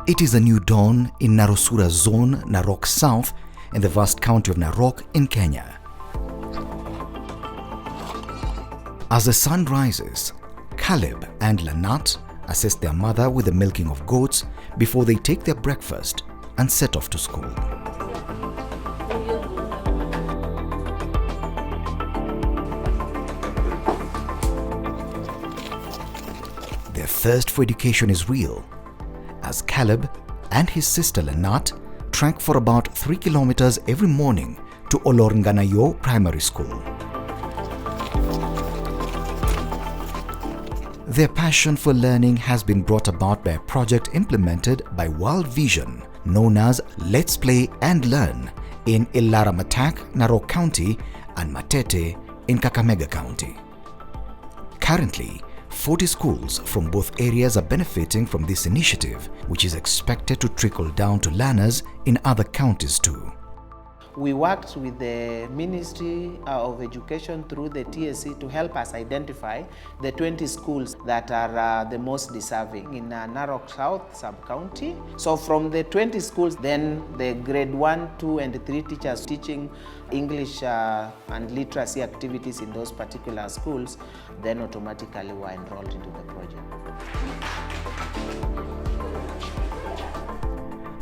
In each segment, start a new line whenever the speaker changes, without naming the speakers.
It is a new dawn in Narosura Zone, Narok South, in the vast county of Narok in Kenya. As the sun rises, Caleb and Lanat assist their mother with the milking of goats before they take their breakfast and set off to school. Their thirst for education is real, as Caleb and his sister Lanat trek for about 3 kilometers every morning to Olornganayo Primary School. Their passion for learning has been brought about by a project implemented by World Vision known as Let's Play and Learn in Illaramatak, Narok County and Matete in Kakamega County. Currently, 40 schools from both areas are benefiting from this initiative, which is expected to trickle down to learners in other counties too.
We worked with the Ministry of Education through the TSC to help us identify the 20 schools that are the most deserving in Narok South sub-county. So from the 20 schools, then the grade 1, 2 and 3 teachers teaching English and literacy activities in those particular schools, then automatically were enrolled into the project.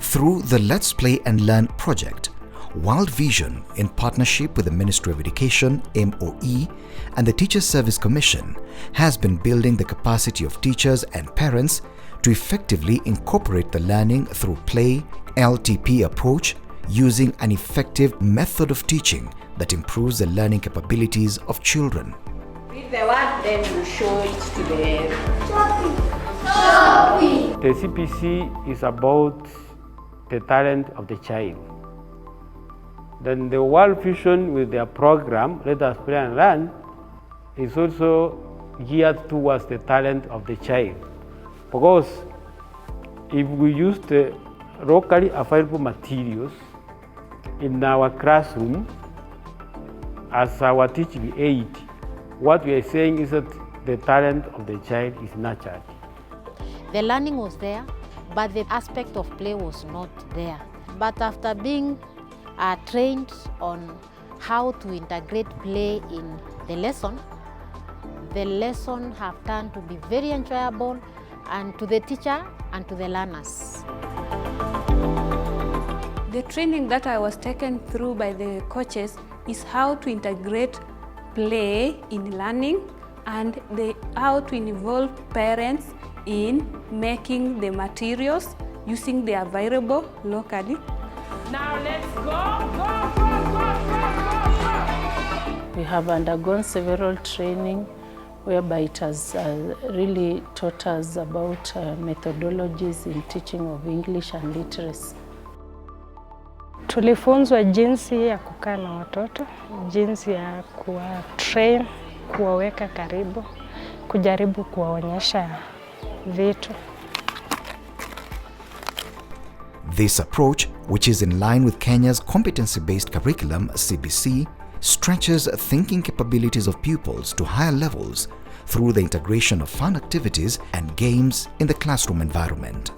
Through the Let's Play and Learn project, World Vision, in partnership with the Ministry of Education, MOE, and the Teacher Service Commission, has been building the capacity of teachers and parents to effectively incorporate the learning through play, LTP approach, using an effective method of teaching that improves the learning capabilities of children.
Read the word, then you show it to the
The CPC is about the talent of the child. Then the World Vision with their program, Let Us Play and Learn, is also geared towards the talent of the child. Because if we use the locally available materials in our classroom as our teaching aid, what we are saying is that the talent of the child is nurtured.
The learning was there, but the aspect of play was not there. But after being trained on how to integrate play in the lesson have turned to be very enjoyable and to the teacher and to the learners.
The training that I was taken through by the coaches is how to integrate play in learning and how to involve parents in making the materials using the available locally.
Now let's go.
We have undergone several training whereby it has really taught us about methodologies in teaching of English and literacy.
Tulifunzwa jinsi ya kukaa na watoto, jinsi ya kuwa train, kuwaweka karibu, kujaribu kuwaonyesha vitu.
This approach, which is in line with Kenya's competency-based curriculum, CBC, stretches thinking capabilities of pupils to higher levels through the integration of fun activities and games in the classroom environment.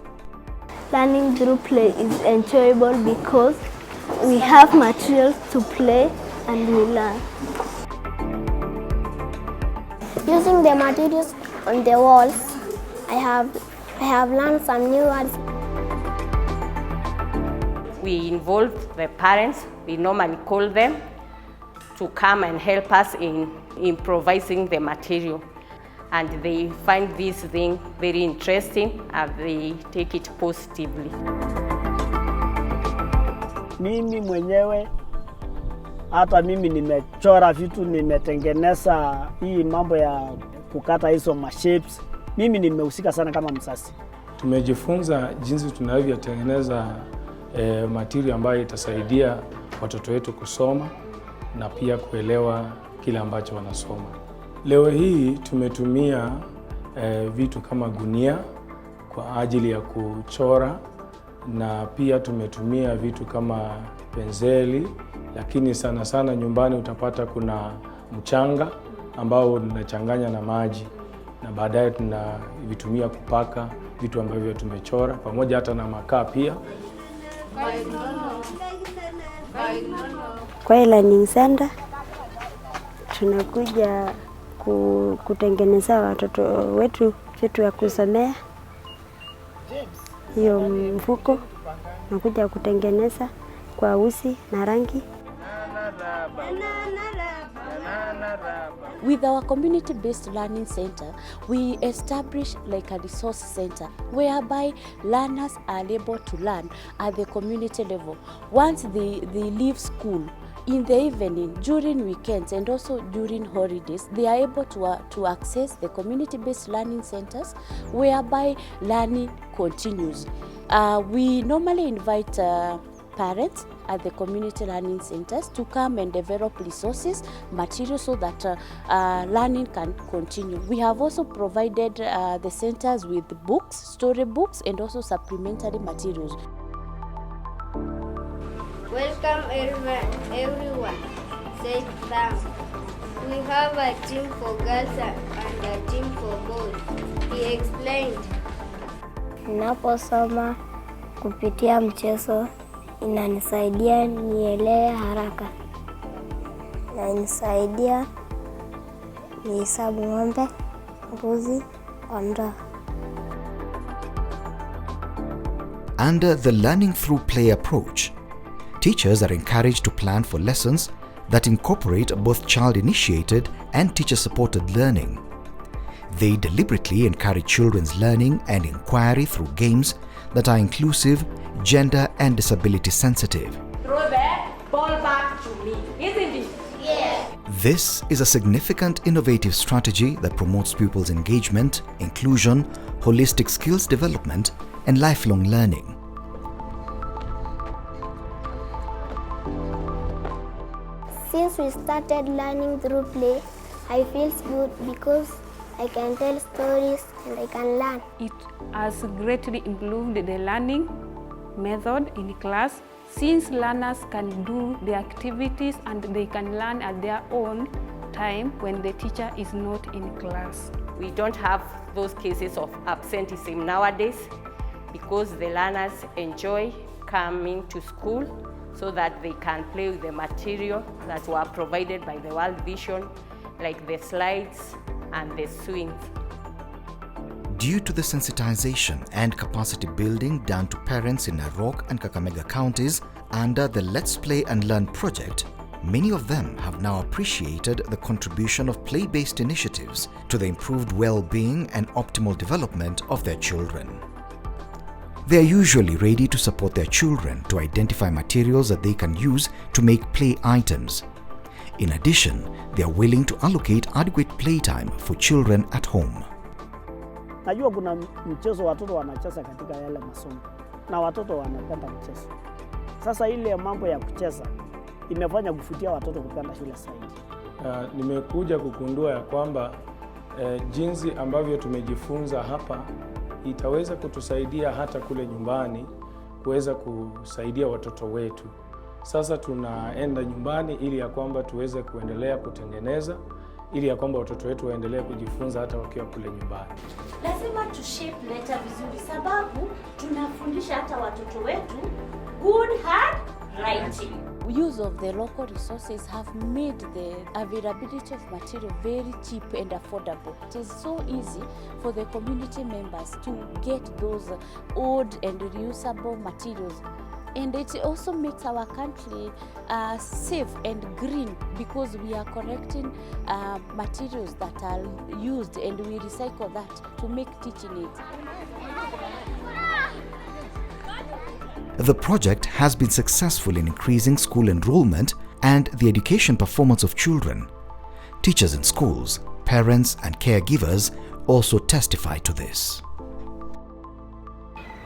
Learning through play is enjoyable because we have materials to play and we learn.
Using the materials on the walls, I have learned some new words.
We involve the parents, we normally call them, to come and help us in improvising the material. And they find this thing very interesting and they take it positively.
Mimi mwenyewe, hata mimi nimechora vitu, nimetengeneza hii mambo ya kukata hizo mashapes. Mimi nimehusika sana kama msasi.
Tumejifunza jinsi tunavyotengeneza material ambayo itasaidia watoto wetu kusoma na pia kuelewa kile ambacho wanasoma. Leo hii tumetumia vitu kama gunia kwa ajili ya kuchora na pia tumetumia vitu kama penseli, lakini sana sana nyumbani utapata kuna mchanga ambao unachanganya na maji.
na baadaye tunavitumia kupaka vitu ambavyo tumechora pamoja hata na makaa pia.
Kwa learning center tunakuja kutengeneza watoto wetu vitu ya kusomea. Hiyo mfuko nakuja kutengeneza kwa uzi na rangi.
With our community-based learning center, we establish like a resource center whereby learners are able to learn at the community level. Once they leave school, in the evening, during weekends and also during holidays, they are able to access the community-based learning centers whereby learning continues. We normally invite parents at the community learning centers to come and develop resources, materials so that learning can continue. We have also provided the centers with books, story books, and also supplementary materials.
Welcome everyone. Sit down. We have a team for girls and a team for boys. He explained.
Ninaposoma kupitia mchezo inanisaidia nielewe haraka. Na inanisaidia nihesabu ng'ombe, mbuzi, kondoo.
Under the learning through play approach, teachers are encouraged to plan for lessons that incorporate both child-initiated and teacher-supported learning. They deliberately encourage children's learning and inquiry through games that are inclusive, gender and disability sensitive.
Throw the ball back to me, isn't it?
Yeah.
This is a significant innovative strategy that promotes pupils' engagement, inclusion, holistic skills development, and lifelong learning.
Since we started learning through play, I feel good because I can tell stories and I can learn.
It has greatly improved the learning method in class since learners can do the activities and they can learn at their own time when the teacher is not in class.
We don't have those cases of absenteeism nowadays because the learners enjoy coming to school so that they can play with the material that were provided by the World Vision, like the slides and the swings.
Due to the sensitization and capacity building done to parents in Narok and Kakamega Counties under the Let's Play and Learn project, many of them have now appreciated the contribution of play-based initiatives to the improved well-being and optimal development of their children. They are usually ready to support their children to identify materials that they can use to make play items. In addition, they are willing to allocate adequate playtime for children at home.
Najua kuna mchezo watoto wanacheza katika yale masomo na watoto wanapenda mchezo. Sasa ile mambo ya kucheza imefanya kufutia watoto kupenda shule zaidi.
Nimekuja kugundua ya kwamba jinsi ambavyo tumejifunza hapa itaweza kutusaidia hata kule nyumbani kuweza kusaidia watoto wetu. Sasa tunaenda nyumbani ili ya kwamba tuweze kuendelea kutengeneza ili ya kwamba watoto wetu waendelee kujifunza hata wakiwa kule nyumbani.
Lazima tu shape letter vizuri sababu tunafundisha hata watoto wetu good handwriting. Use of the local resources have made the availability of material very cheap and affordable. It is so easy for the community members to get those old and reusable materials. And it also makes our country safe and green because we are collecting materials that are used and we recycle that to make teaching aids.
The project has been successful in increasing school enrollment and the education performance of children. Teachers in schools, parents and caregivers also testify to this.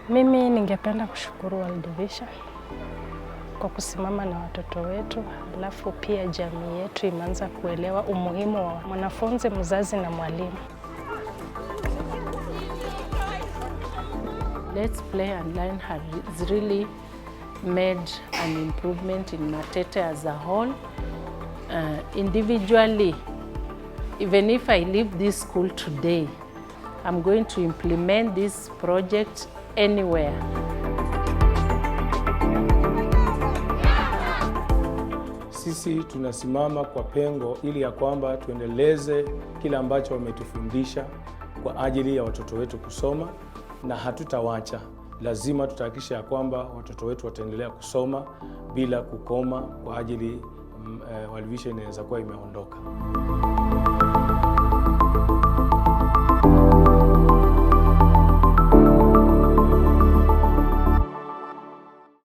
Mimi ningependa kushukuru World Vision kwa kusimama na watoto wetu, alafu pia jamii yetu imeanza kuelewa umuhimu wa mwanafunzi, mzazi na mwalimu.
Let's Play and Learn has really made an improvement in Matete as a whole. Individually, even if I leave this school today, I'm going to implement this project anywhere.
Sisi tunasimama kwa pengo ili ya kwamba tuendeleze kile ambacho wametufundisha kwa ajili ya watoto wetu kusoma, na hatutawacha. Lazima tutahakikisha ya kwamba watoto wetu wataendelea kusoma bila kukoma kwa ajili World Vision inaweza kuwa imeondoka.